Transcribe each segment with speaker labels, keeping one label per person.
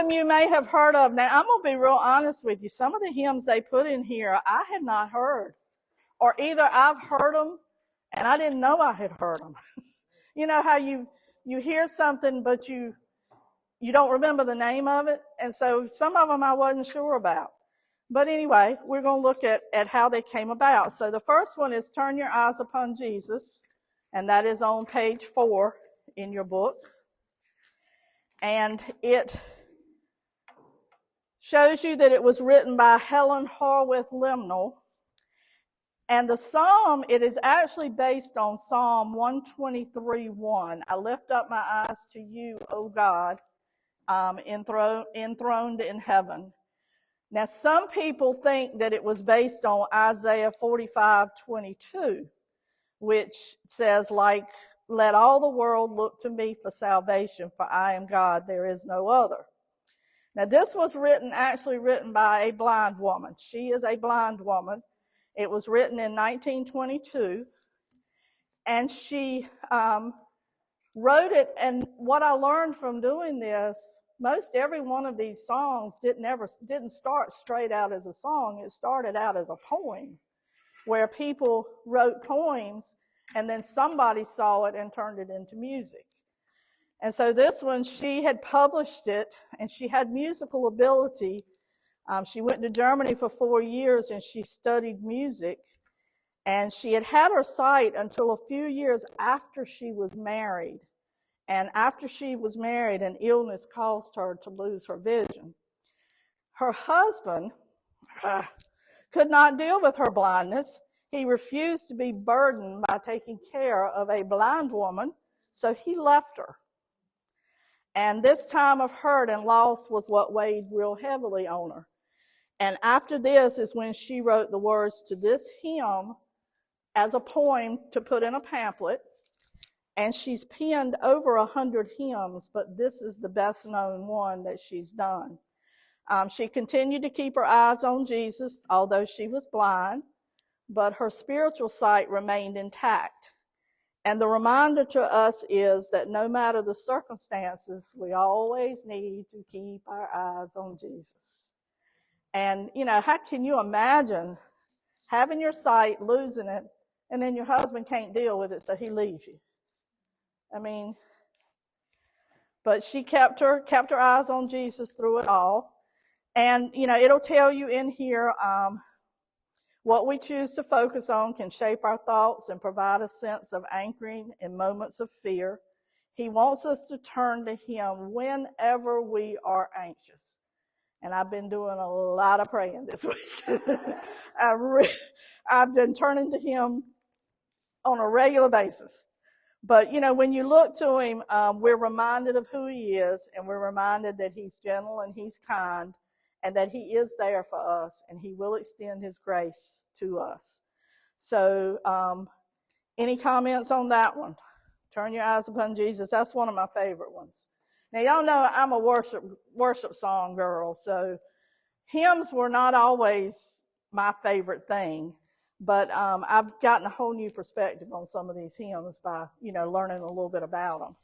Speaker 1: them you may have heard of. Now, I'm going to be real honest with you. Some of the hymns they put in here, I had not heard. Or either I've heard them and I didn't know I had heard them. You know how you hear something, but you don't remember the name of it? And so some of them I wasn't sure about. But anyway, we're going to look at how they came about. So the first one is Turn Your Eyes Upon Jesus, and that is on page 4 in your book. And it shows you that it was written by Helen Harworth Limnall. And the psalm, it is actually based on Psalm 123:1. I lift up my eyes to you, O God, enthroned in heaven. Now, some people think that it was based on Isaiah 45:22, which says, like, let all the world look to me for salvation, for I am God, there is no other. Now, this was actually written by a blind woman. She is a blind woman. It was written in 1922, and she wrote it. And what I learned from doing this, most every one of these songs didn't start straight out as a song. It started out as a poem, where people wrote poems, and then somebody saw it and turned it into music. And so this one, she had published it, and she had musical ability. She went to Germany for 4 years, and she studied music. And she had her sight until a few years after she was married. And after she was married, an illness caused her to lose her vision. Her husband could not deal with her blindness. He refused to be burdened by taking care of a blind woman, so he left her. And this time of hurt and loss was what weighed real heavily on her. And after this is when she wrote the words to this hymn as a poem to put in a pamphlet. And she's penned over 100 hymns, but this is the best known one that she's done. She continued to keep her eyes on Jesus, although she was blind, but her spiritual sight remained intact. And the reminder to us is that no matter the circumstances, we always need to keep our eyes on Jesus. And, how can you imagine having your sight, losing it, and then your husband can't deal with it, so he leaves you? I mean, but she kept her eyes on Jesus through it all. And, it'll tell you in here, what we choose to focus on can shape our thoughts and provide a sense of anchoring in moments of fear. He wants us to turn to him whenever we are anxious. And I've been doing a lot of praying this week. I've been turning to him on a regular basis. But, when you look to him, we're reminded of who he is, and we're reminded that he's gentle and he's kind, and that he is there for us, and he will extend his grace to us. So, any comments on that one? Turn your eyes upon Jesus. That's one of my favorite ones. Now, y'all know I'm a worship song girl, so hymns were not always my favorite thing, but I've gotten a whole new perspective on some of these hymns by, learning a little bit about them.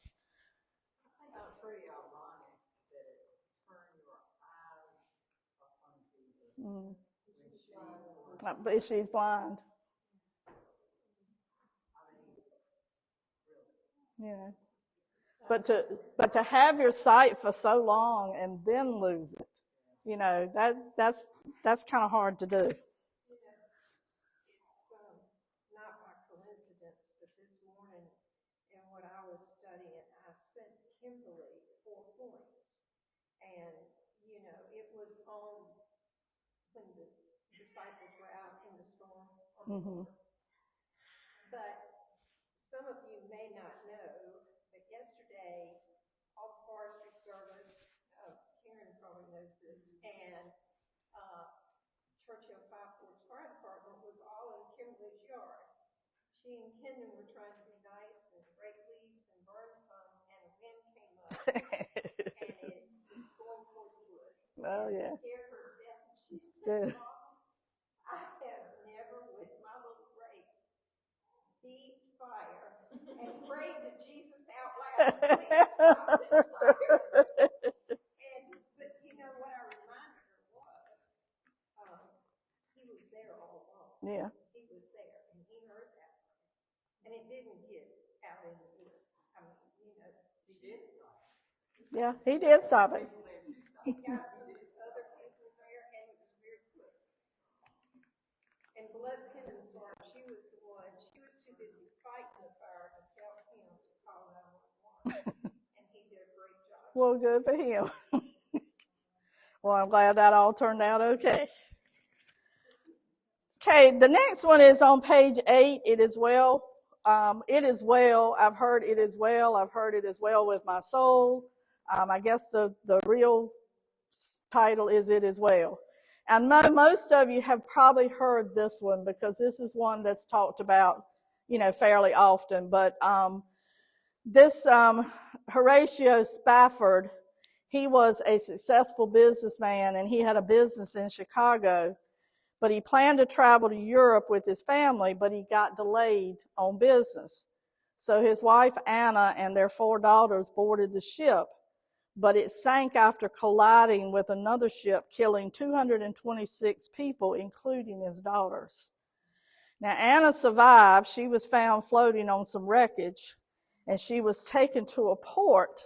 Speaker 2: Pretty ironic that it's turn your eyes upon Jesus.
Speaker 1: But she's blind. Yeah. But to have your sight for so long and then lose it, that's kind of hard to do.
Speaker 2: It's not by coincidence, but this morning, in what I was studying, I sent Kimberly 4 points, and it was on when the disciples were out in the storm on the water. But some of you may not know, but yesterday, all the forestry service, Karen probably knows this, and Churchill Five Forks Fire Department was all in Kimberly's yard. She and Kendon were trying to be nice and break leaves and burn some, and the wind came up, and it was going toward the woods.
Speaker 1: Oh, yeah.
Speaker 2: It scared her to death. And she said, Mom, I have never, with my little rake, beat fire and prayed to Jesus out loud, please stop this fire. But was there all along.
Speaker 1: Yeah.
Speaker 2: He was there, and he heard that. And it didn't get out in the woods. I mean, you know. He did.
Speaker 1: Yeah, he did stop it.
Speaker 2: He got some other people there, and it was very quick. And bless Kenan's heart, she was the one. She was too busy fighting the fire to tell him to call 911. And he did a great job.
Speaker 1: Well, good for him. Well, I'm glad that all turned out okay. Okay, the next one is on page 8. It is well. It is well. I've heard it is well. I've heard it is well with my soul. I guess the real title is It Is Well. And most of you have probably heard this one because this is one that's talked about, fairly often. But this Horatio Spafford, he was a successful businessman, and he had a business in Chicago. But he planned to travel to Europe with his family, but he got delayed on business. So his wife, Anna, and their 4 daughters boarded the ship, but it sank after colliding with another ship, killing 226 people, including his daughters. Now, Anna survived. She was found floating on some wreckage, and she was taken to a port,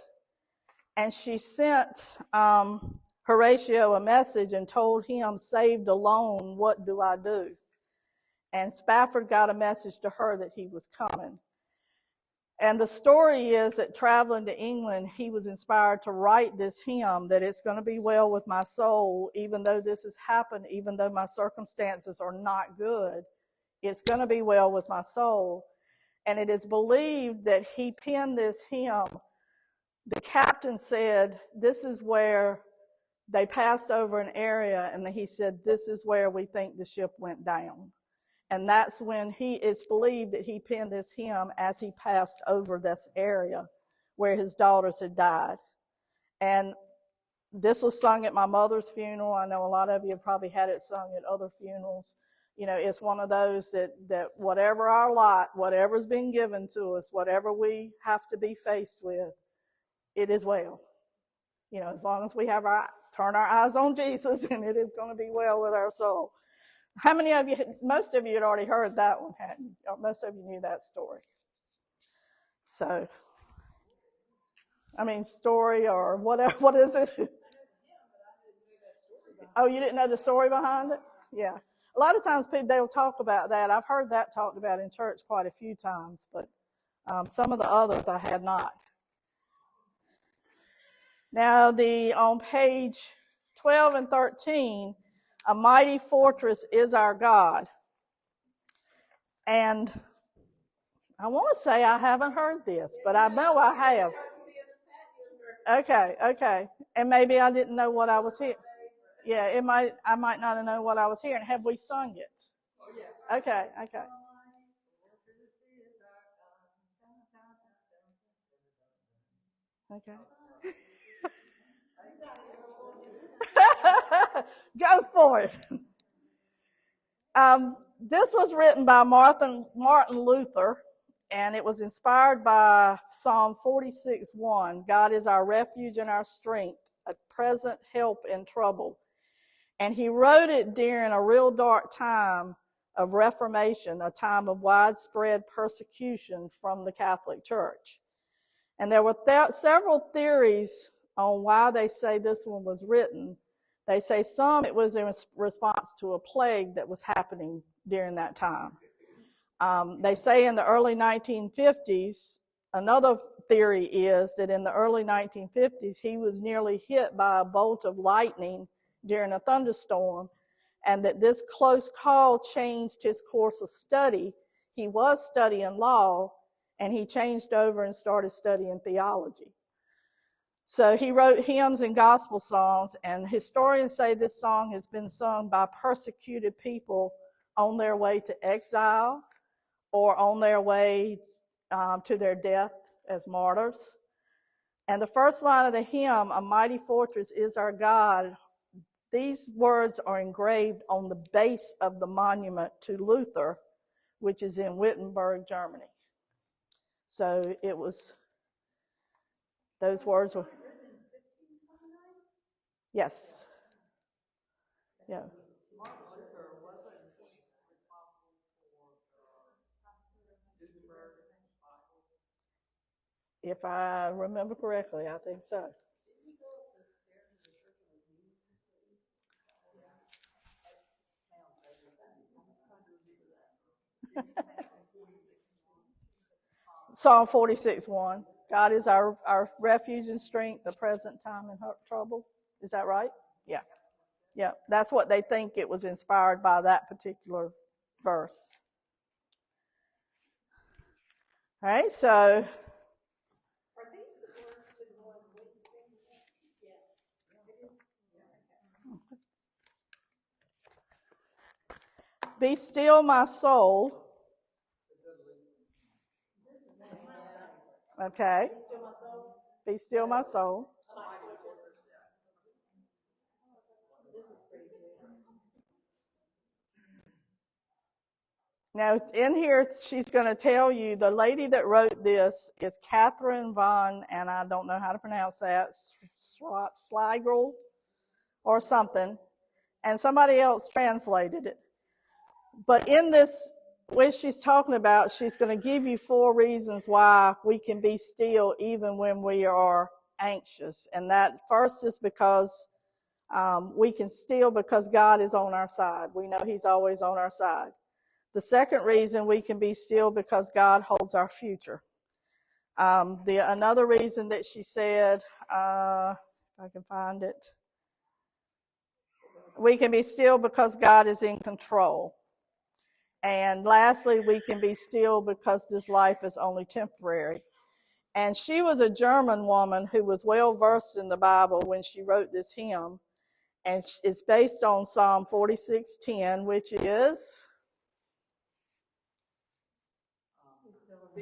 Speaker 1: and she sent Horatio a message and told him, saved alone, what do I do? And Spafford got a message to her that he was coming. And the story is that traveling to England, he was inspired to write this hymn, that it's going to be well with my soul, even though this has happened, even though my circumstances are not good, it's going to be well with my soul. And it is believed that he penned this hymn. The captain said, this is where they passed over an area, and he said, this is where we think the ship went down. And that's when it's believed that he penned this hymn as he passed over this area where his daughters had died. And this was sung at my mother's funeral. I know a lot of you have probably had it sung at other funerals. It's one of those that whatever our lot, whatever's been given to us, whatever we have to be faced with, it is well. As long as we turn our eyes on Jesus, and it is going to be well with our soul. How many of you, most of you had already heard that one, hadn't you? Or most of you knew that story. So, story or whatever, what is it? Oh, you didn't know the story behind it? Yeah. A lot of times they'll talk about that. I've heard that talked about in church quite a few times, but some of the others I had not. Now, on page 12 and 13, a mighty fortress is our God. And I want to say I haven't heard this, but I know I have. Okay. And maybe I didn't know what I was hearing. Yeah, I might not have known what I was hearing. Have we sung it?
Speaker 2: Oh, yes.
Speaker 1: Okay. Okay. Go for it. This was written by Martin Luther, and it was inspired by Psalm 46:1. God is our refuge and our strength, a present help in trouble. And he wrote it during a real dark time of Reformation, a time of widespread persecution from the Catholic Church. And there were several theories on why they say this one was written. They say some it was in response to a plague that was happening during that time. They say in the early 1950s, another theory is that in the early 1950s, he was nearly hit by a bolt of lightning during a thunderstorm, and that this close call changed his course of study. He was studying law, and he changed over and started studying theology. So he wrote hymns and gospel songs, and historians say this song has been sung by persecuted people on their way to exile or on their way to their death as martyrs. And the first line of the hymn, a mighty fortress is our God, these words are engraved on the base of the monument to Luther, which is in Wittenberg, Germany. So it was, those words were, yes. Yeah. If I remember correctly, I think so. Psalm 46:1. God is our refuge and strength, the present time in trouble. Is that right? Yeah. Yeah. That's what they think it was inspired by, that particular verse. All right, so.
Speaker 2: Are these the words to the one we sing?
Speaker 1: Yeah. Be still, my soul. Okay. Be still, my soul. Be still, my soul. Now, in here, she's going to tell you the lady that wrote this is Catherine von, and I don't know how to pronounce that, Sligel or something, and somebody else translated it. But in this, when she's talking about, she's going to give you 4 reasons why we can be still even when we are anxious. And that first is because we can still because God is on our side. We know He's always on our side. The second reason we can be still because God holds our future. Another reason that she said, if I can find it, we can be still because God is in control. And lastly, we can be still because this life is only temporary. And she was a German woman who was well versed in the Bible when she wrote this hymn. And it's based on Psalm 46:10, which is,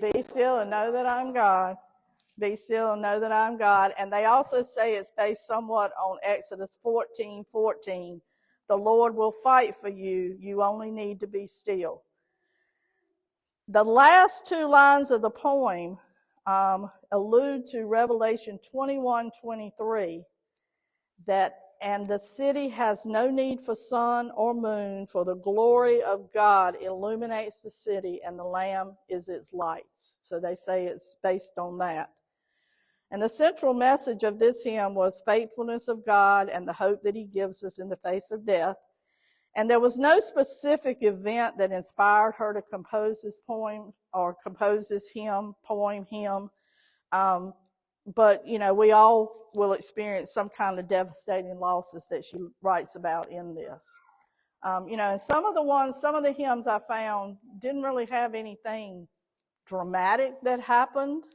Speaker 1: be still and know that I'm God. Be still and know that I'm God. And they also say it's based somewhat on Exodus 14:14. The Lord will fight for you. You only need to be still. The last 2 lines of the poem allude to Revelation 21:23, that, and the city has no need for sun or moon, for the glory of God illuminates the city, and the Lamb is its lights. So they say it's based on that. And the central message of this hymn was faithfulness of God and the hope that He gives us in the face of death. And there was no specific event that inspired her to compose this poem or compose this hymn. But, you know, we all will experience some kind of devastating losses that she writes about in this. You know, and some of the hymns I found didn't really have anything dramatic that happened,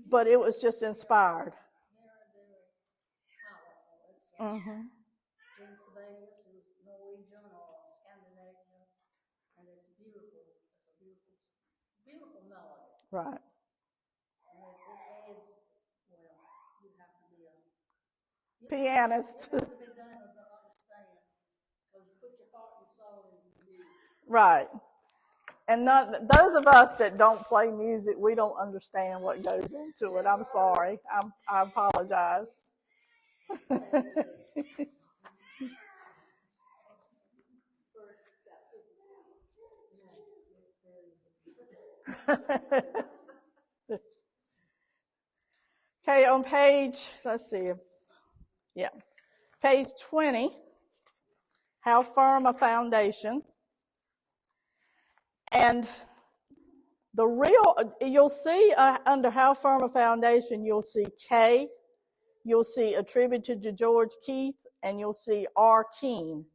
Speaker 1: but it was just inspired. Mm-hmm.
Speaker 3: Pennsylvania, it was Norwegian or Scandinavian, and it's beautiful. It's a beautiful melody.
Speaker 1: Right.
Speaker 3: And it adds, well, you have to be a
Speaker 1: pianist.
Speaker 3: You have to be done to understand, because you put your heart and soul into the music.
Speaker 1: Right. And those of us that don't play music, we don't understand what goes into it. I'm sorry. I apologize. Okay, on page, let's see. Yeah. Page 20, How Firm a Foundation. And you'll see under How Firm a Foundation, you'll see K, you'll see attributed to George Keith, and you'll see R. Keene.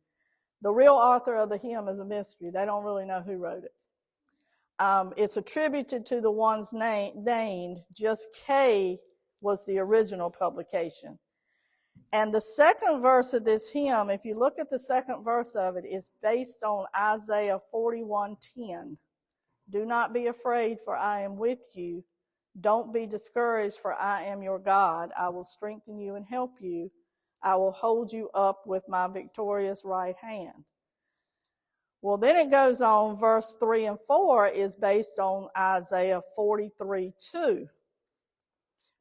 Speaker 1: The real author of the hymn is a mystery. They don't really know who wrote it. It's attributed to the ones named. Just K was the original publication. And the second verse of this hymn, if you look at the second verse of it, is based on Isaiah 41:10. Do not be afraid, for I am with you. Don't be discouraged, for I am your God. I will strengthen you and help you. I will hold you up with my victorious right hand. Well, then it goes on, verse 3 and 4 is based on Isaiah 43:2.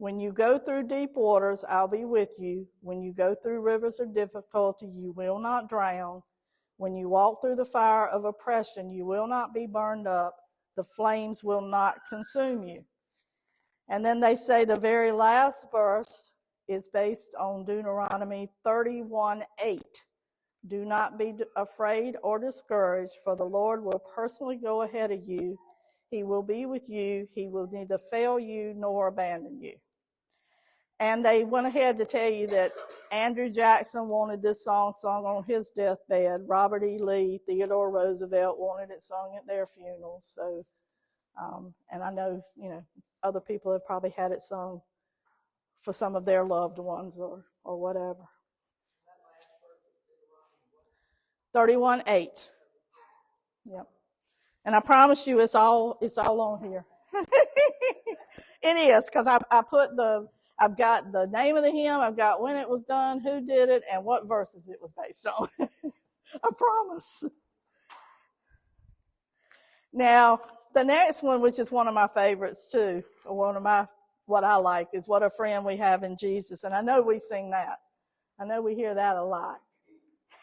Speaker 1: When you go through deep waters, I'll be with you. When you go through rivers of difficulty, you will not drown. When you walk through the fire of oppression, you will not be burned up. The flames will not consume you. And then they say the very last verse is based on Deuteronomy 31:8. Do not be afraid or discouraged, for the Lord will personally go ahead of you. He will be with you. He will neither fail you nor abandon you. And they went ahead to tell you that Andrew Jackson wanted this song sung on his deathbed. Robert E. Lee, Theodore Roosevelt wanted it sung at their funerals. So, and I know, other people have probably had it sung for some of their loved ones or whatever. 31:8. Yep. And I promise you it's all on here. It is, because I've got the name of the hymn, I've got when it was done, who did it, and what verses it was based on. I promise. Now, the next one, which is one of my favorites too, or what I like, is What a Friend We Have in Jesus. And I know we sing that. I know we hear that a lot.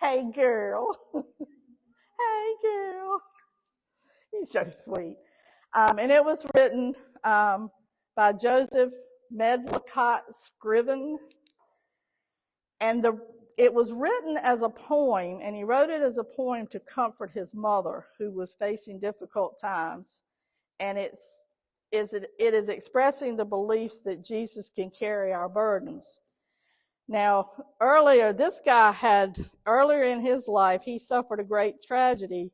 Speaker 1: Hey, girl. Hey, girl. He's so sweet. And it was written by Joseph Medlicott Scriven. And it was written as a poem, and he wrote it as a poem to comfort his mother, who was facing difficult times. And it is expressing the beliefs that Jesus can carry our burdens. Now, earlier in his life, he suffered a great tragedy.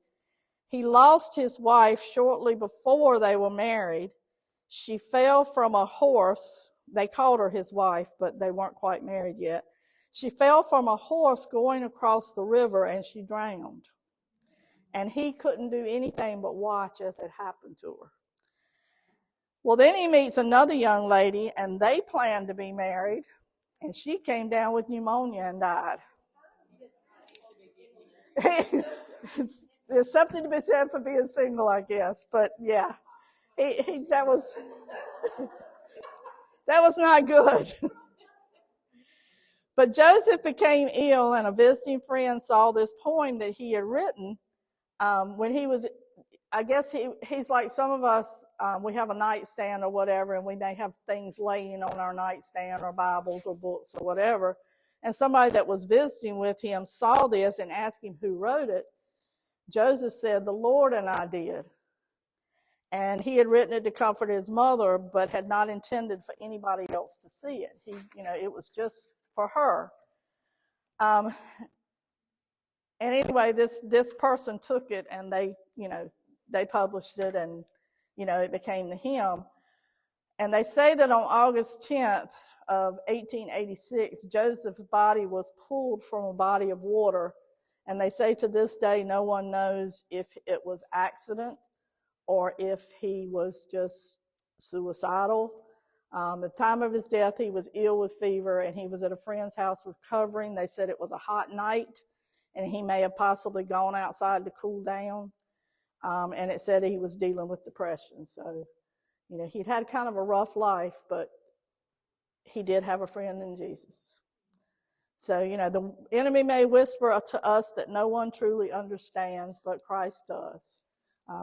Speaker 1: He lost his wife shortly before they were married. She fell from a horse. They called her his wife, but they weren't quite married yet. She fell from a horse going across the river, and she drowned. And he couldn't do anything but watch as it happened to her. Well, then he meets another young lady, and they planned to be married, and she came down with pneumonia and died. There's something to be said for being single, I guess, but yeah, that was not good. But Joseph became ill, and a visiting friend saw this poem that he had written when he was, I guess he's like some of us, we have a nightstand or whatever, and we may have things laying on our nightstand or Bibles or books or whatever. And somebody that was visiting with him saw this and asked him who wrote it. Joseph said, "The Lord and I did." And he had written it to comfort his mother, but had not intended for anybody else to see it. It was just for her. And anyway, this person took it, and they published it, and it became the hymn. And they say that on August 10th of 1886, Joseph's body was pulled from a body of water. And they say to this day, no one knows if it was accident or if he was just suicidal. At the time of his death, he was ill with fever, and he was at a friend's house recovering. They said it was a hot night, and he may have possibly gone outside to cool down. And it said he was dealing with depression. So, he'd had kind of a rough life, but he did have a friend in Jesus. So, the enemy may whisper to us that no one truly understands, but Christ does.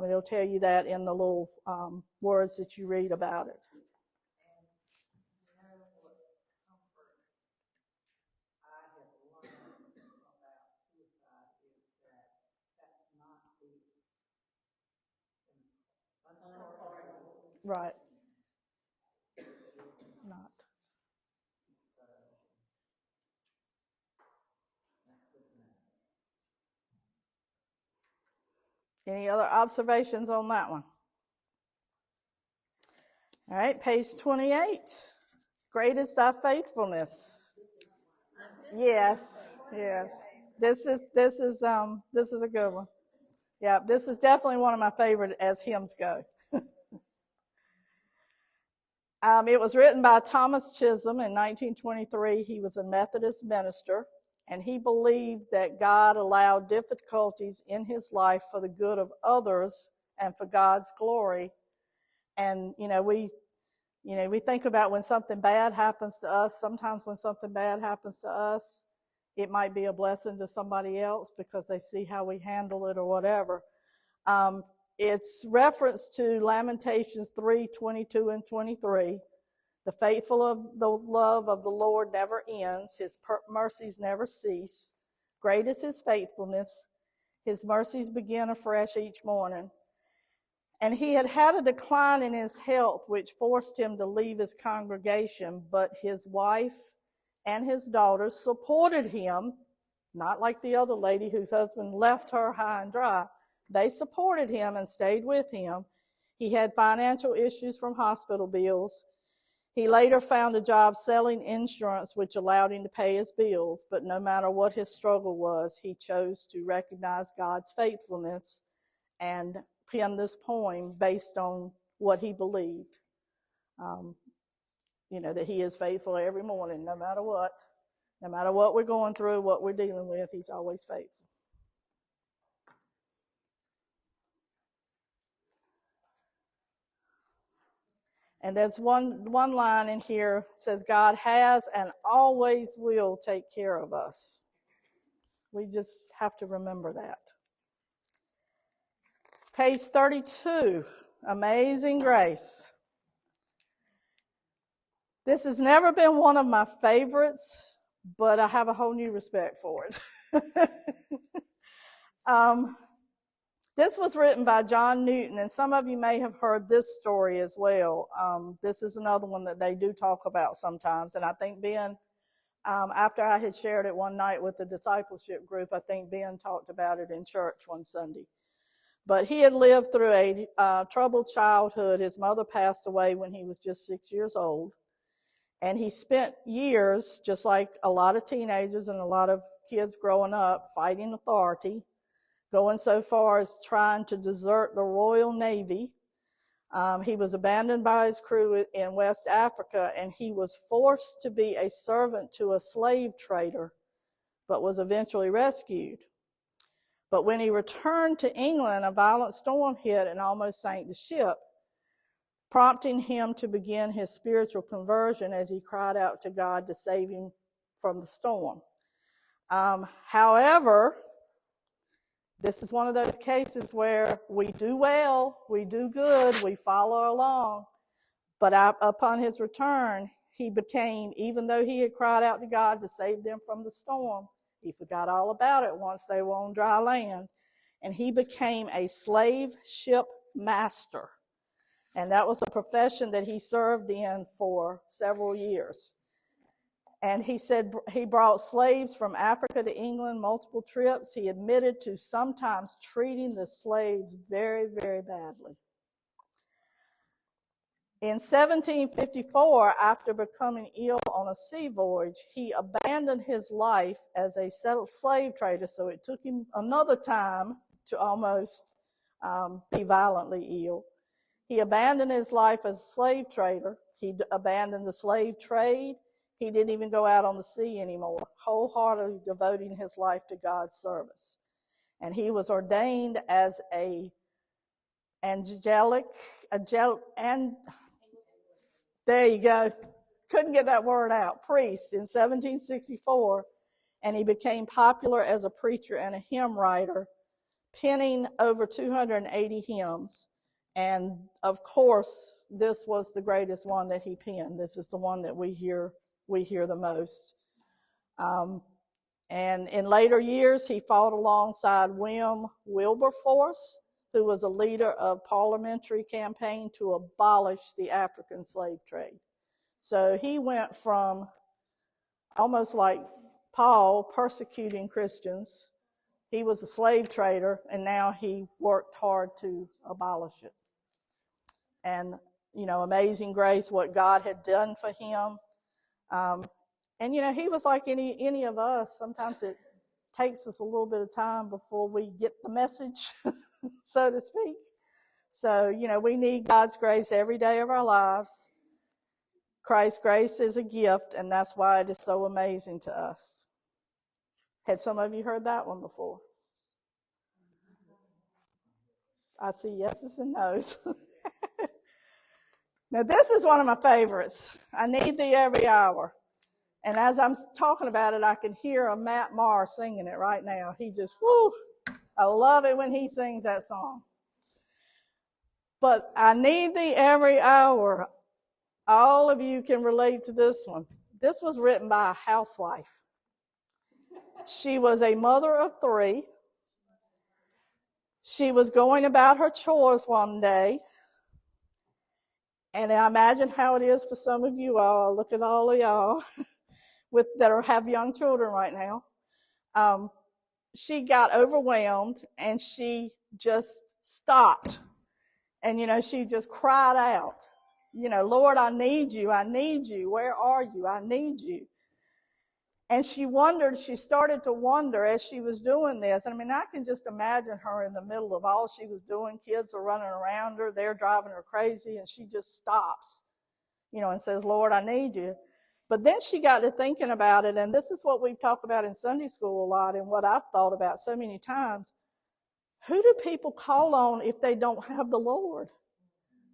Speaker 1: It'll tell you that in the little words that you read about it. Right. Not. Any other observations on that one? All right, page 28. Great is thy faithfulness. Yes. This is a good one. Yeah, this is definitely one of my favorite as hymns go. It was written by Thomas Chisholm in 1923. He was a Methodist minister, and he believed that God allowed difficulties in his life for the good of others and for God's glory. And, we think about when something bad happens to us. Sometimes when something bad happens to us, it might be a blessing to somebody else because they see how we handle it or whatever. It's reference to Lamentations 3:22 and 23. The faithful of the love of the Lord never ends. His mercies never cease. Great is his faithfulness. His mercies begin afresh each morning. And he had had a decline in his health, which forced him to leave his congregation, but his wife and his daughters supported him, not like the other lady whose husband left her high and dry. They supported him and stayed with him. He had financial issues from hospital bills. He later found a job selling insurance, which allowed him to pay his bills, but no matter what his struggle was, he chose to recognize God's faithfulness and pen this poem based on what he believed. That he is faithful every morning, no matter what. No matter what we're going through, what we're dealing with, he's always faithful. And there's one line in here says, God has and always will take care of us. We just have to remember that. Page 32, Amazing Grace. This has never been one of my favorites, but I have a whole new respect for it. This was written by John Newton, and some of you may have heard this story as well. This is another one that they do talk about sometimes, and I think Ben, after I had shared it one night with the discipleship group, I think Ben talked about it in church one Sunday. But he had lived through a troubled childhood. His mother passed away when he was just 6 years old. And he spent years, just like a lot of teenagers and a lot of kids growing up, fighting authority, going so far as trying to desert the Royal Navy. He was abandoned by his crew in West Africa, and he was forced to be a servant to a slave trader, but was eventually rescued. But when he returned to England, a violent storm hit and almost sank the ship, prompting him to begin his spiritual conversion as he cried out to God to save him from the storm. However, this is one of those cases where we do well, we do good, we follow along. But upon his return, he became, even though he had cried out to God to save them from the storm, he forgot all about it once they were on dry land. And he became a slave ship master. And that was a profession that he served in for several years. And he said he brought slaves from Africa to England multiple trips. He admitted to sometimes treating the slaves very, very badly. In 1754, after becoming ill on a sea voyage, he abandoned his life as a slave trader, so it took him another time to almost be violently ill. He abandoned his life as a slave trader. He abandoned the slave trade. He didn't even go out on the sea anymore, wholeheartedly devoting his life to God's service. And he was ordained as there you go. Couldn't get that word out. Priest in 1764, and he became popular as a preacher and a hymn writer, penning over 280 hymns. And of course, this was the greatest one that he penned. This is the one that we hear the most. And in later years, he fought alongside William Wilberforce, who was a leader of parliamentary campaign to abolish the African slave trade. So he went from almost like Paul persecuting Christians. He was a slave trader, and now he worked hard to abolish it. And, Amazing Grace, what God had done for him. And, he was like any of us. Sometimes it takes us a little bit of time before we get the message, so to speak. So, we need God's grace every day of our lives. Christ's grace is a gift, and that's why it is so amazing to us. Had some of you heard that one before? I see yeses and nos. Now, this is one of my favorites. I need thee every hour. And as I'm talking about it, I can hear a Matt Maher singing it right now. He just, whoo, I love it when he sings that song. But I need thee every hour. All of you can relate to this one. This was written by a housewife. She was a mother of 3. She was going about her chores one day, and I imagine how it is for some of you all. Look at all of y'all that have young children right now. She got overwhelmed, and she just stopped. And, she just cried out, Lord, I need you. I need you. Where are you? I need you. And she started to wonder as she was doing this. I mean, I can just imagine her in the middle of all she was doing. Kids are running around her. They're driving her crazy. And she just stops, and says, Lord, I need you. But then she got to thinking about it. And this is what we've talked about in Sunday school a lot and what I've thought about so many times. Who do people call on if they don't have the Lord?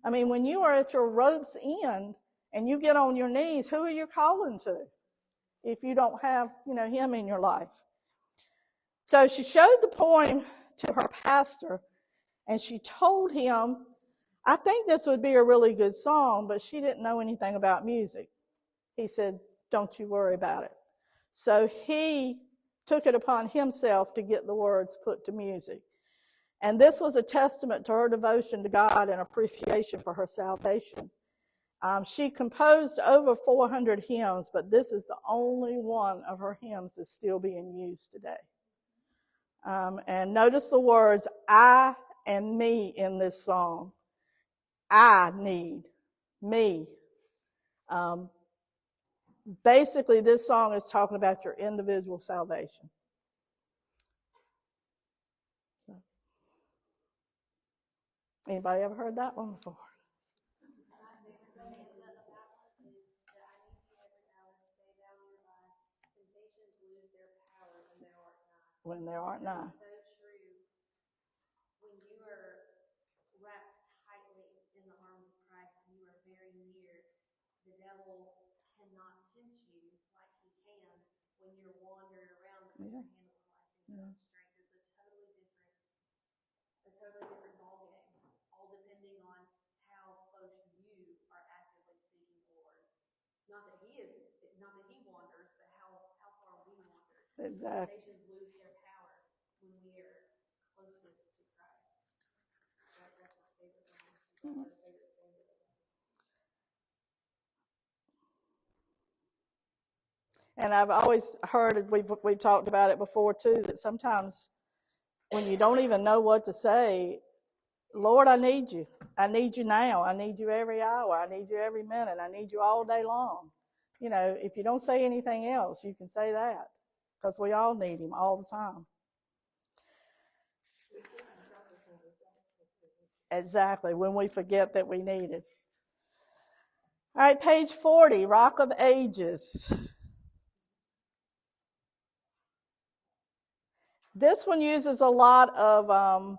Speaker 1: I mean, when you are at your rope's end and you get on your knees, who are you calling to if you don't have, him in your life? So she showed the poem to her pastor, and she told him, I think this would be a really good song, but she didn't know anything about music. He said, don't you worry about it. So he took it upon himself to get the words put to music. And this was a testament to her devotion to God and appreciation for her salvation. She composed over 400 hymns, but this is the only one of her hymns that's still being used today. And notice the words, I and me in this song. I need me. Basically, this song is talking about your individual salvation. Anybody ever heard that one before? When there aren't none.
Speaker 4: So true. When you are wrapped tightly in the arms of Christ and you are very near, the devil cannot tempt you like he can when you're wandering around because you're handling life in your own strength. It's a totally different ball game, all depending on how close you are actively seeking the Lord. Not that he wanders, but how far we wander.
Speaker 1: Exactly.
Speaker 4: Temptations lose their power when we are closest to Christ. That's my favorite one. That's my favorite standard.
Speaker 1: And I've always heard, we've talked about it before too, that sometimes when you don't even know what to say, Lord, I need you. I need you now. I need you every hour. I need you every minute. I need you all day long. If you don't say anything else, you can say that because we all need him all the time. Exactly, when we forget that we need it. All right, page 40, Rock of Ages. This one uses a lot of,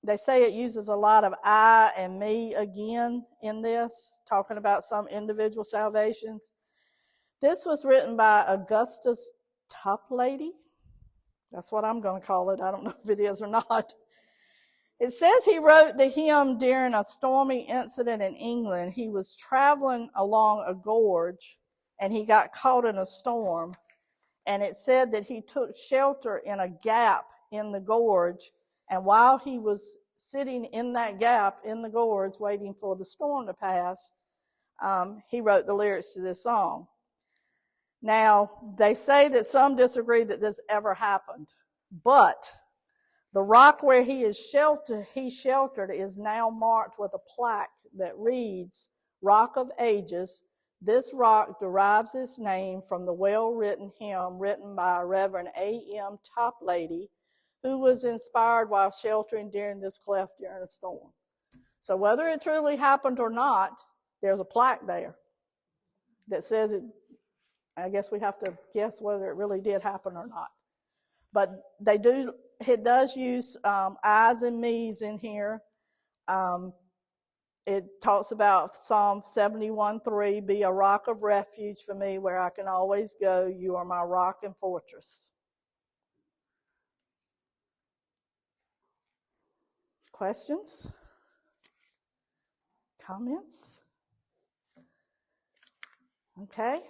Speaker 1: they say it uses a lot of I and me again in this, talking about some individual salvation. This was written by Augustus Toplady. That's what I'm going to call it. I don't know if it is or not. It says he wrote the hymn during a stormy incident in England. He was traveling along a gorge and he got caught in a storm. And it said that he took shelter in a gap in the gorge. And while he was sitting in that gap in the gorge waiting for the storm to pass, he wrote the lyrics to this song. Now, they say that some disagree that this ever happened, but the rock where he sheltered is now marked with a plaque that reads, Rock of Ages. This rock derives its name from the well-written hymn written by Reverend A.M. Toplady, who was inspired while sheltering during this cleft during a storm. So whether it truly happened or not, there's a plaque there that says it. I guess we have to guess whether it really did happen or not. But it does use I's and me's in here. It talks about Psalm 71:3, be a rock of refuge for me where I can always go. You are my rock and fortress. Questions? Comments? Okay.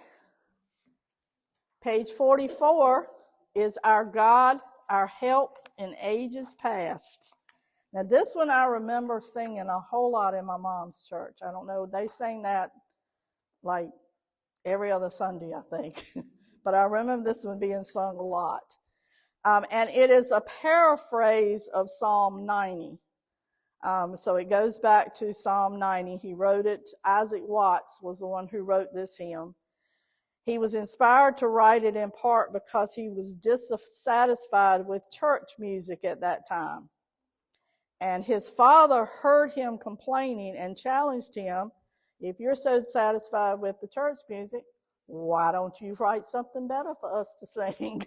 Speaker 1: Page 44 is Our God, Our Help in Ages Past. Now, this one I remember singing a whole lot in my mom's church. I don't know, they sang that like every other Sunday, I think. But I remember this one being sung a lot. And it is a paraphrase of Psalm 90. So it goes back to Psalm 90. He wrote it. Isaac Watts was the one who wrote this hymn. He was inspired to write it in part because he was dissatisfied with church music at that time. And his father heard him complaining and challenged him, if you're so satisfied with the church music, why don't you write something better for us to sing?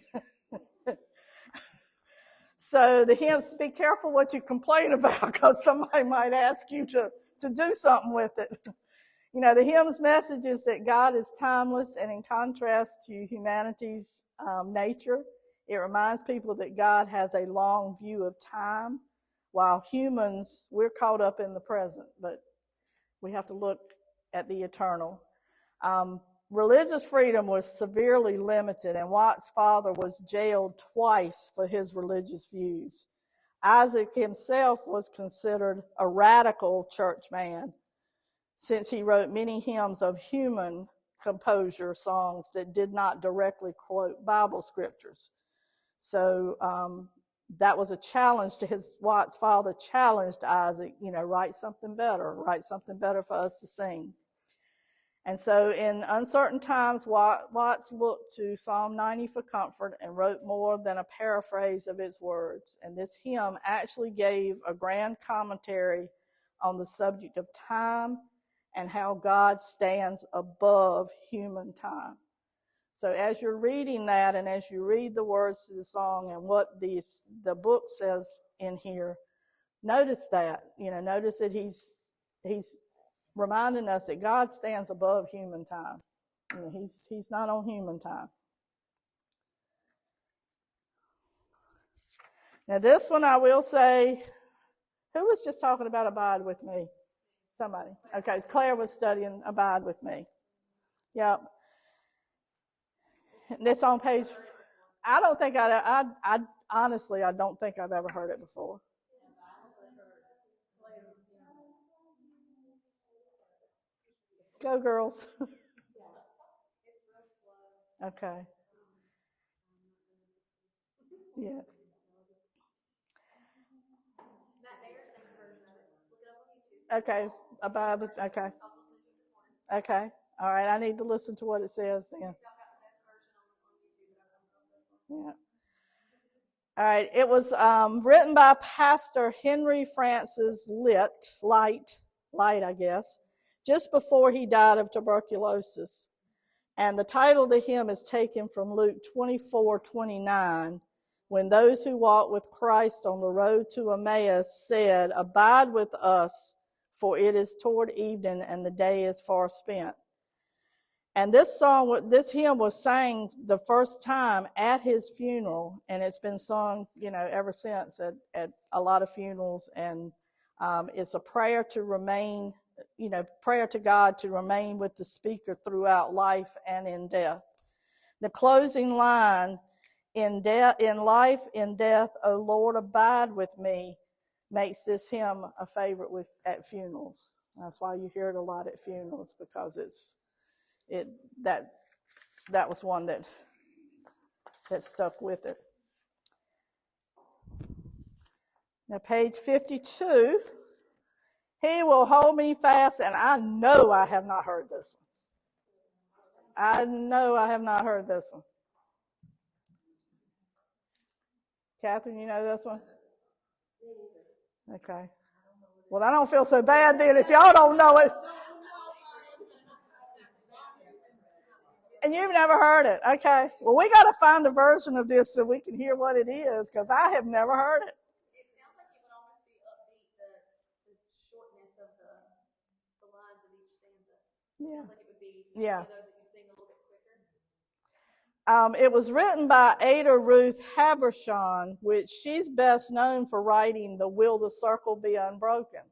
Speaker 1: So the hymns, be careful what you complain about, because somebody might ask you to do something with it. You know, the hymn's message is that God is timeless, and in contrast to humanity's nature, it reminds people that God has a long view of time, while humans, we're caught up in the present, but we have to look at the eternal. Religious freedom was severely limited, and Watts' father was jailed twice for his religious views. Isaac himself was considered a radical church man, since he wrote many hymns of human composure songs that did not directly quote Bible scriptures. So that was a challenge to Watts' father challenged Isaac, write something better for us to sing. And so in uncertain times, Watts looked to Psalm 90 for comfort and wrote more than a paraphrase of its words. And this hymn actually gave a grand commentary on the subject of time and how God stands above human time. So as you're reading that, and as you read the words to the song and what the book says in here, notice that. Notice that he's reminding us that God stands above human time. He's not on human time. Now this one I will say, who was just talking about abide with me? Somebody. Okay, Claire was studying abide with me. Yep. This on page, I don't think I honestly, I don't think I've ever heard it before. Go girls. Okay. Yeah. Okay. Abide with, okay. Okay. All right. I need to listen to what it says then. Yeah. All right. It was written by Pastor Henry Francis Light, I guess, just before he died of tuberculosis. And the title of the hymn is taken from Luke 24:29, when those who walked with Christ on the road to Emmaus said, "Abide with us, for it is toward evening and the day is far spent." And this hymn was sang the first time at his funeral, and it's been sung, ever since at a lot of funerals. And it's a prayer to remain, prayer to God to remain with the speaker throughout life and in death. The closing line, in life, in death, O Lord, abide with me, makes this hymn a favorite at funerals. That's why you hear it a lot at funerals, because that was one that stuck with it. Now, page 52, he will hold me fast, and I know I have not heard this one. I know I have not heard this one. Catherine, you know this one? Okay. Well, I don't feel so bad then if y'all don't know it. And you've never heard it. Okay. Well, we got to find a version of this so we can hear what it is, because I have never heard it.
Speaker 4: It sounds like it would almost be upbeat, the shortness of the lines of each stanza.
Speaker 1: Yeah.
Speaker 4: Sounds like it would be
Speaker 1: one
Speaker 4: of those that you sing a little bit quicker.
Speaker 1: It was written by Ada Ruth Habershon, which she's best known for writing the Will the Circle Be Unbroken.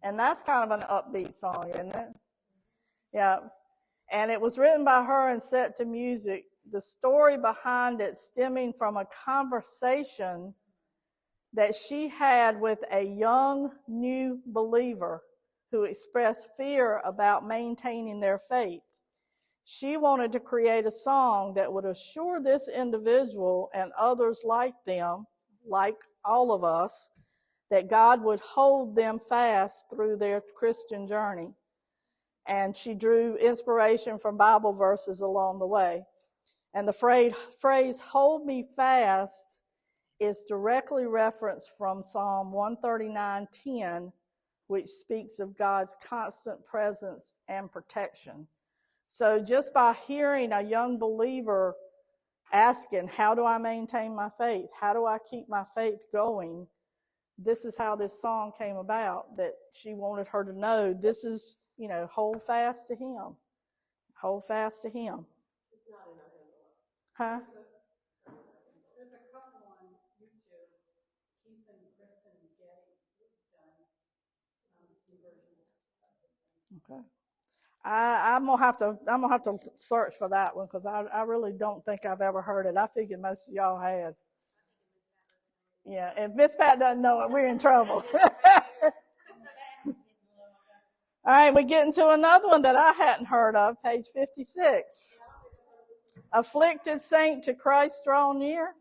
Speaker 1: And that's kind of an upbeat song, isn't it? Yeah. And it was written by her and set to music. The story behind it stemming from a conversation that she had with a young new believer who expressed fear about maintaining their faith. She wanted to create a song that would assure this individual and others like them, like all of us, that God would hold them fast through their Christian journey. And she drew inspiration from Bible verses along the way. And the phrase, hold me fast, is directly referenced from Psalm 139:10, which speaks of God's constant presence and protection. So just by hearing a young believer asking, how do I maintain my faith? How do I keep my faith going? This is how this song came about, that she wanted her to know this is, hold fast to him. Hold fast to him.
Speaker 2: It's not in our hymnal.
Speaker 1: Huh?
Speaker 3: There's a couple on YouTube, Keith and Kristen Getty, who've done some versions of this.
Speaker 1: Okay. I'm gonna have to search for that one because I really don't think I've ever heard it. I figured most of y'all had. Yeah, if Miss Pat doesn't know it, we're in trouble. All right, we're getting to another one that I hadn't heard of, page 56. Afflicted saint to Christ draw near.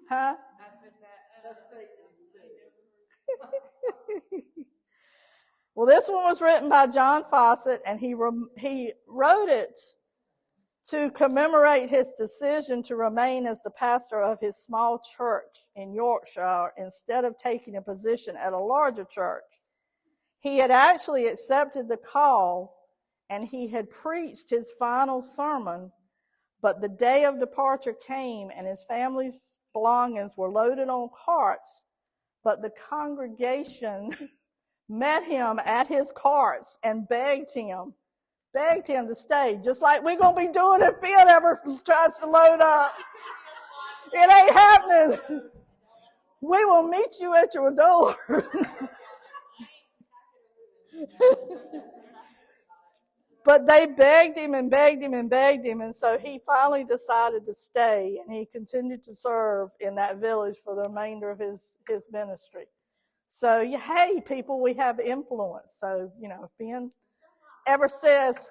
Speaker 1: Huh?
Speaker 2: That's fake.
Speaker 1: Well, this one was written by John Fawcett, and he wrote it to commemorate his decision to remain as the pastor of his small church in Yorkshire instead of taking a position at a larger church. He had actually accepted the call, and he had preached his final sermon, but the day of departure came, and his family's belongings were loaded on carts, but the congregation met him at his carts and begged him to stay, just like we're going to be doing if Ben ever tries to load up. It ain't happening. We will meet you at your door. But they begged him and begged him and begged him, and so he finally decided to stay, and he continued to serve in that village for the remainder of his ministry. So, hey, people, we have influence. So, if Ben ever says,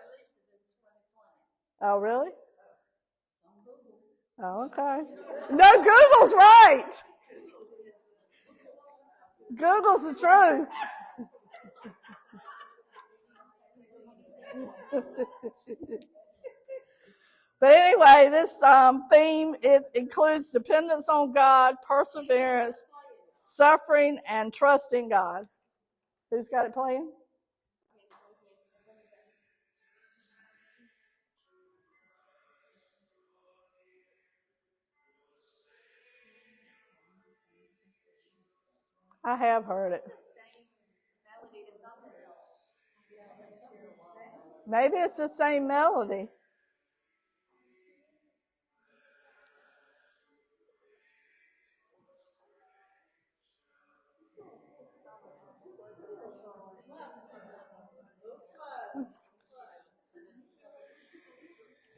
Speaker 1: oh, really? Oh, okay. No, Google's right. Google's the truth. But anyway, this theme, it includes dependence on God, perseverance, suffering, and trusting God. Who's got it playing? I have heard it. Maybe it's the same melody.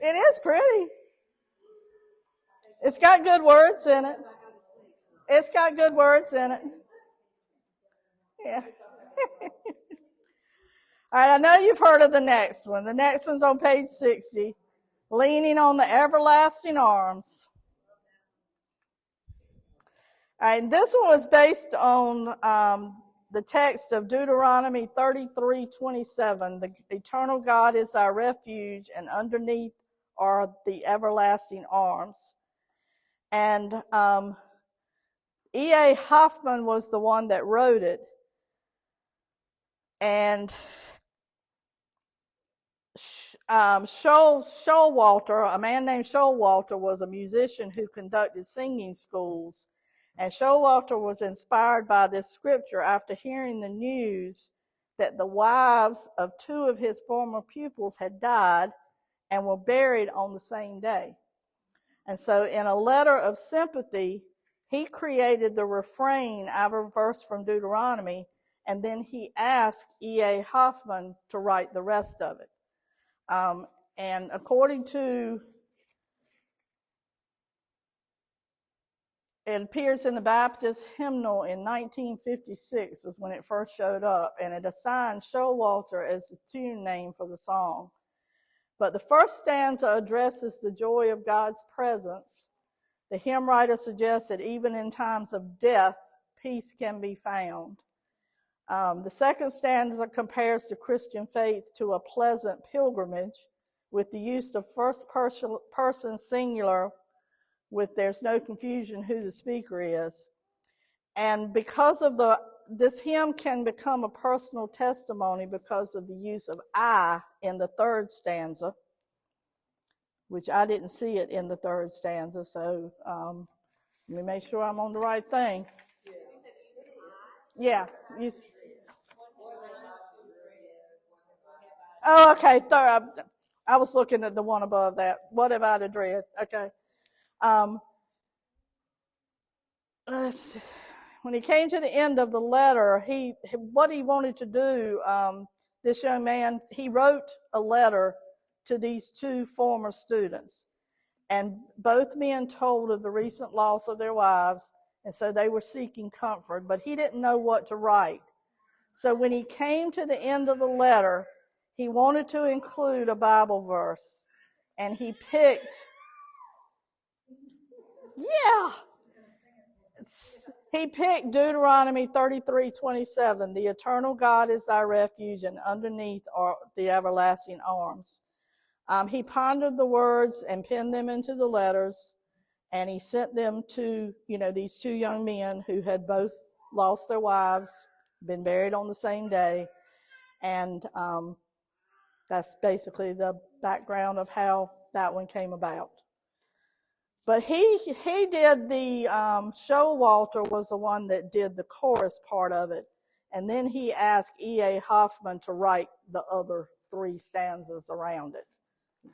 Speaker 1: It is pretty. It's got good words in it. It's got good words in it. Yeah. All right, I know you've heard of the next one. The next one's on page 60, leaning on the everlasting arms. All right, and this one was based on the text of Deuteronomy 33:27. The eternal God is our refuge, and underneath are the everlasting arms. And E.A. Hoffman was the one that wrote it. And Showalter, a man named Showalter, was a musician who conducted singing schools. And Showalter was inspired by this scripture after hearing the news that the wives of two of his former pupils had died and were buried on the same day. And so in a letter of sympathy, he created the refrain I reversed from Deuteronomy and then he asked E.A. Hoffman to write the rest of it. And according to, it appears in the Baptist hymnal in 1956 was when it first showed up, and it assigned Showalter as the tune name for the song. But the first stanza addresses the joy of God's presence. The hymn writer suggests that even in times of death, peace can be found. The second stanza compares the Christian faith to a pleasant pilgrimage with the use of first person singular with there's no confusion who the speaker is. And because of this hymn can become a personal testimony because of the use of I in the third stanza, which I didn't see it in the third stanza, so let me make sure I'm on the right thing. Yeah. Oh, okay. Third. I was looking at the one above that. What have I to dread? Okay. Let's see. When he came to the end of the letter, what he wanted to do, this young man, he wrote a letter to these two former students. And both men told of the recent loss of their wives, and so they were seeking comfort, but he didn't know what to write. So when he came to the end of the letter, he wanted to include a Bible verse, and he picked, he picked Deuteronomy 33:27, the eternal God is thy refuge, and underneath are the everlasting arms. He pondered the words and penned them into the letters, and he sent them to, these two young men who had both lost their wives, been buried on the same day, and that's basically the background of how that one came about. But he did the, Showalter was the one that did the chorus part of it, and then he asked E.A. Hoffman to write the other three stanzas around it.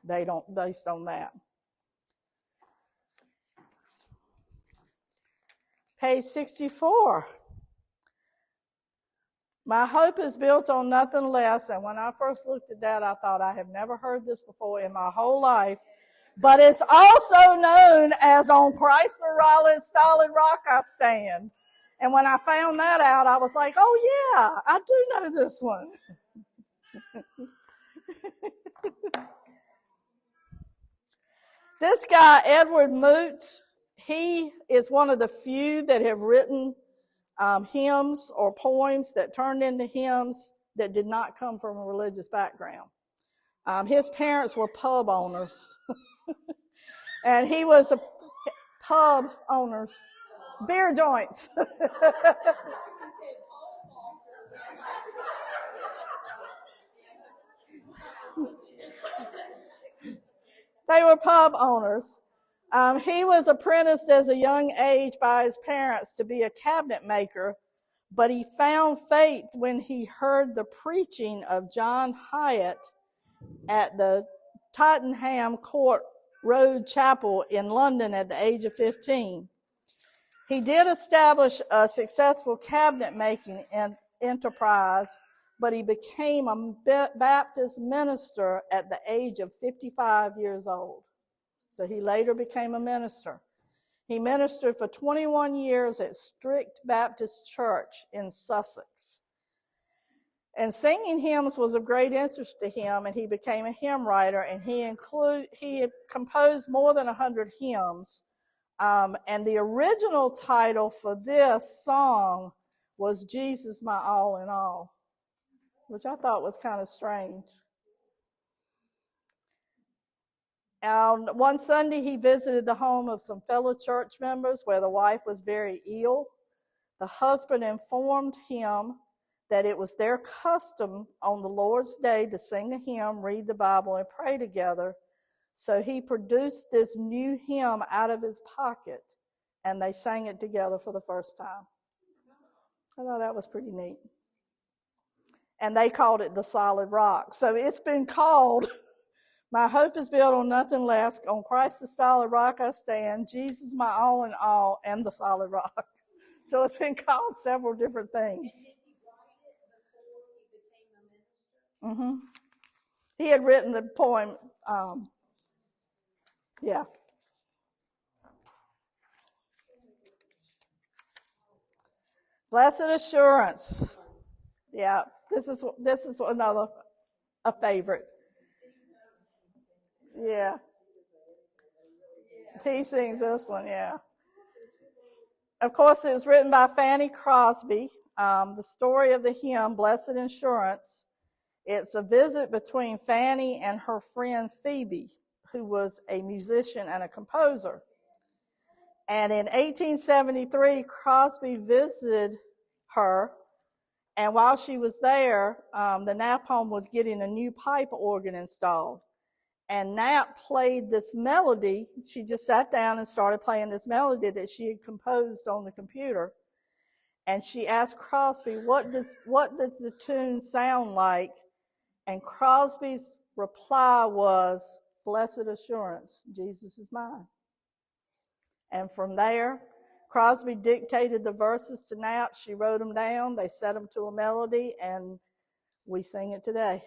Speaker 1: Based on that. Page 64. My hope is built on nothing less. And when I first looked at that, I thought, I have never heard this before in my whole life. But it's also known as on Christ the solid rock I stand. And when I found that out, I was like, oh yeah, I do know this one. This guy, Edward Moot, he is one of the few that have written hymns or poems that turned into hymns that did not come from a religious background. His parents were pub owners. And he was a pub owners, beer joints. They were pub owners. He was apprenticed as a young age by his parents to be a cabinet maker, but he found faith when he heard the preaching of John Hyatt at the Tottenham Court Road Chapel in London at the age of 15. He did establish a successful cabinet making enterprise, but he became a Baptist minister at the age of 55 years old. So he later became a minister. He ministered for 21 years at Strict Baptist Church in Sussex. And singing hymns was of great interest to him, and he became a hymn writer, and he had composed more than 100 hymns. And the original title for this song was Jesus, My All in All, which I thought was kind of strange. One Sunday, he visited the home of some fellow church members where the wife was very ill. The husband informed him that it was their custom on the Lord's Day to sing a hymn, read the Bible, and pray together. So he produced this new hymn out of his pocket, and they sang it together for the first time. I thought that was pretty neat. And they called it the Solid Rock. So it's been called, my hope is built on nothing less. On Christ the solid rock I stand. Jesus my all in all, and the solid rock. So it's been called several different things. Mm-hmm. He had written the poem. Yeah. Blessed assurance. Yeah. This is another a favorite. Yeah. He sings this one. Yeah. Of course, it was written by Fanny Crosby. The story of the hymn, Blessed Assurance, it's a visit between Fanny and her friend Phoebe, who was a musician and a composer. And in 1873, Crosby visited her, and while she was there, the Knapp home was getting a new pipe organ installed. And Knapp played this melody. She just sat down and started playing this melody that she had composed on the computer. And she asked Crosby, what does the tune sound like? And Crosby's reply was, Blessed assurance, Jesus is mine. And from there, Crosby dictated the verses to Knapp. She wrote them down. They set them to a melody, and we sing it today.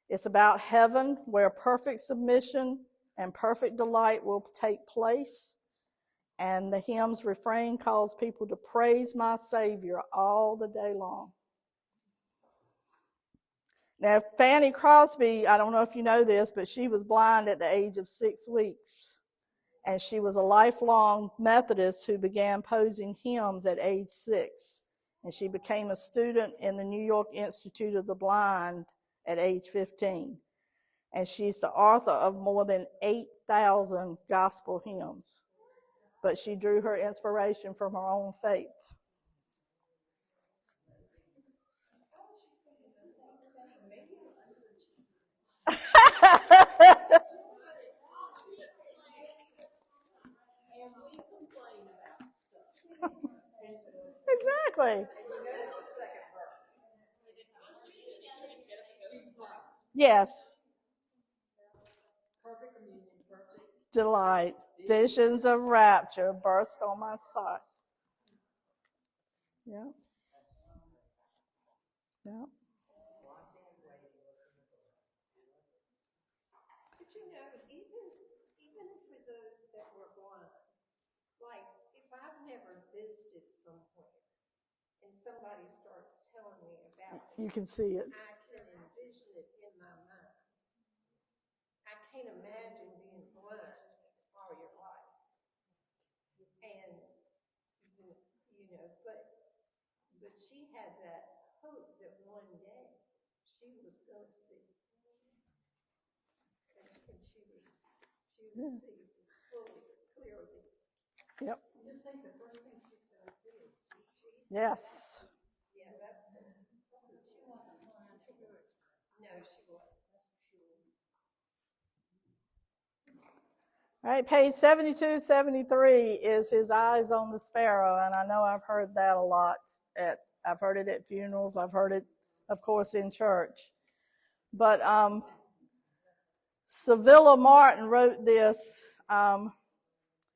Speaker 1: It's about heaven where perfect submission and perfect delight will take place. And the hymn's refrain calls people to praise my Savior all the day long. Now, Fanny Crosby, I don't know if you know this, but she was blind at the age of 6 weeks. And she was a lifelong Methodist who began posing hymns at age 6. And she became a student in the New York Institute of the Blind at age 15. And she's the author of more than 8,000 gospel hymns. But she drew her inspiration from her own faith. Exactly. Yes. Delight. Visions of rapture burst on my sight. Yeah. Yeah.
Speaker 2: But you know, even for those that were blind, like if I've never visited somewhere and somebody starts telling me about it,
Speaker 1: You can see it.
Speaker 2: I can envision it in my mind. I can't imagine being blind all your life. And but she had that hope that one day she was going to see, and she would see fully, clearly.
Speaker 1: Yep.
Speaker 3: Just think the first thing she's going to see is Jesus.
Speaker 1: Yes.
Speaker 2: Yeah, that's good.
Speaker 3: She wasn't blind spiritually.
Speaker 2: No, she wasn't.
Speaker 1: All right, page 72, 73 is his eyes on the sparrow, and I know I've heard that a lot. I've heard it at funerals. I've heard it, of course, in church. But Sevilla Martin wrote this.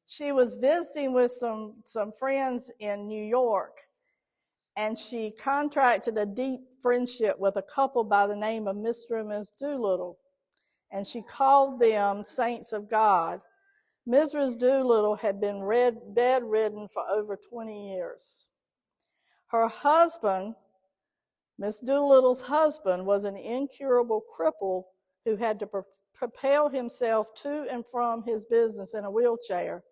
Speaker 1: She was visiting with some friends in New York, and she contracted a deep friendship with a couple by the name of Mr. and Miss Doolittle, and she called them Saints of God. Mrs. Doolittle had been bedridden for over 20 years. Her husband, Miss Doolittle's husband, was an incurable cripple who had to propel himself to and from his business in a wheelchair.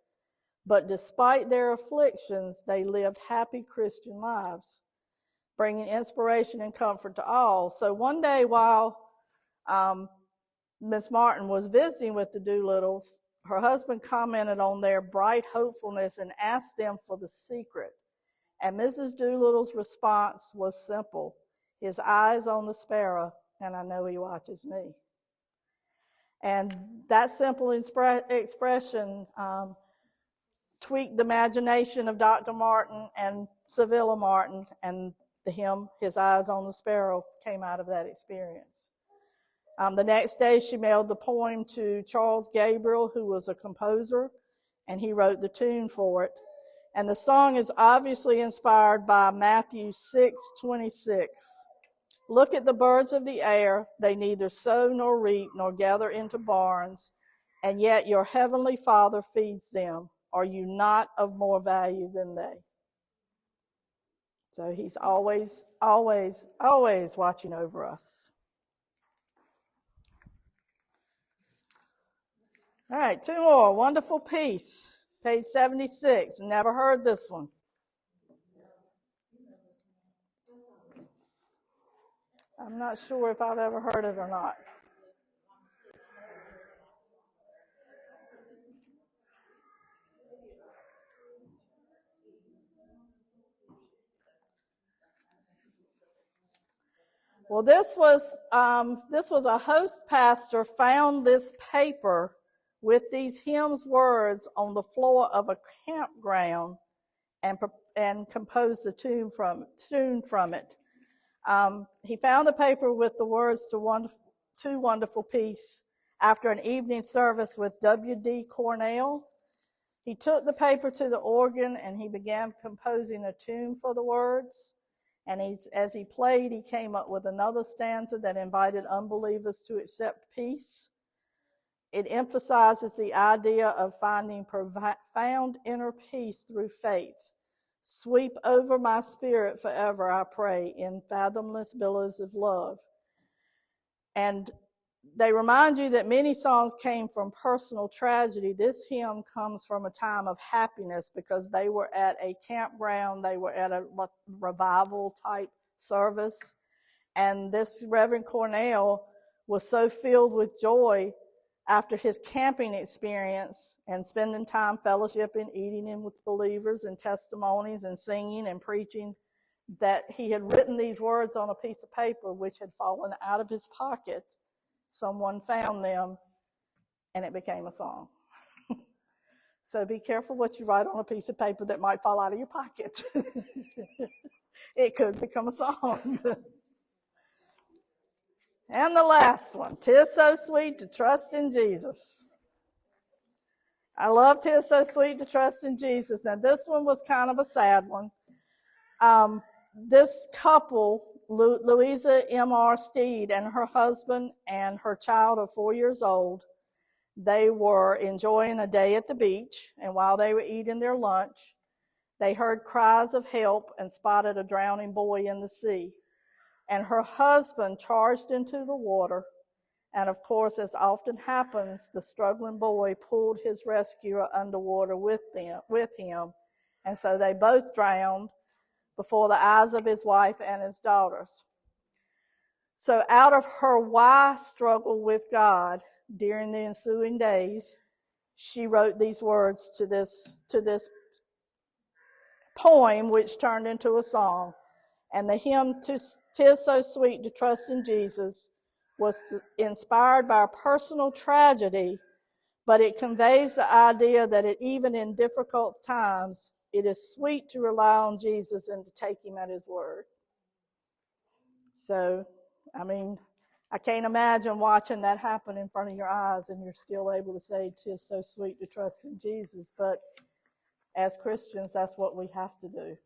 Speaker 1: But despite their afflictions, they lived happy Christian lives, bringing inspiration and comfort to all. So one day while Miss Martin was visiting with the Doolittles, her husband commented on their bright hopefulness and asked them for the secret. And Mrs. Doolittle's response was simple: his eyes on the sparrow, and I know he watches me. And that simple expression tweaked the imagination of Dr. Martin and Sevilla Martin, and the hymn, His Eyes on the Sparrow, came out of that experience. The next day, she mailed the poem to Charles Gabriel, who was a composer, and he wrote the tune for it. And the song is obviously inspired by Matthew 6:26. Look at the birds of the air. They neither sow nor reap nor gather into barns, and yet your heavenly Father feeds them. Are you not of more value than they? So he's always, always, always watching over us. All right, two more. Wonderful Peace, page 76. Never heard this one. I'm not sure if I've ever heard it or not. Well, this was a host pastor found this paper with these hymns words on the floor of a campground and composed a tune from it. He found the paper with the words to Wonderful Peace after an evening service with W.D. Cornell. He took the paper to the organ and he began composing a tune for the words. And as he played, he came up with another stanza that invited unbelievers to accept peace. It emphasizes the idea of finding profound inner peace through faith. Sweep over my spirit forever, I pray, in fathomless billows of love. And they remind you that many songs came from personal tragedy. This hymn comes from a time of happiness because they were at a campground, they were at a revival type service, and this Reverend Cornell was so filled with joy after his camping experience and spending time fellowshipping, eating in with believers and testimonies and singing and preaching, that he had written these words on a piece of paper which had fallen out of his pocket. Someone found them, and it became a song. So be careful what you write on a piece of paper that might fall out of your pocket. It could become a song. And the last one, 'Tis So Sweet to Trust in Jesus. I love 'Tis So Sweet to Trust in Jesus. Now, this one was kind of a sad one. This couple, Louisa M.R. Steed and her husband and her child of 4 years old, they were enjoying a day at the beach, and while they were eating their lunch, they heard cries of help and spotted a drowning boy in the sea. And her husband charged into the water, and of course, as often happens, the struggling boy pulled his rescuer underwater with him, and so they both drowned before the eyes of his wife and his daughters. So out of her why struggle with God during the ensuing days, she wrote these words to this poem, which turned into a song. And the hymn, 'Tis So Sweet to Trust in Jesus, was inspired by a personal tragedy, but it conveys the idea that even in difficult times, it is sweet to rely on Jesus and to take him at his word. So, I mean, I can't imagine watching that happen in front of your eyes and you're still able to say, 'Tis so sweet to trust in Jesus. But as Christians, that's what we have to do.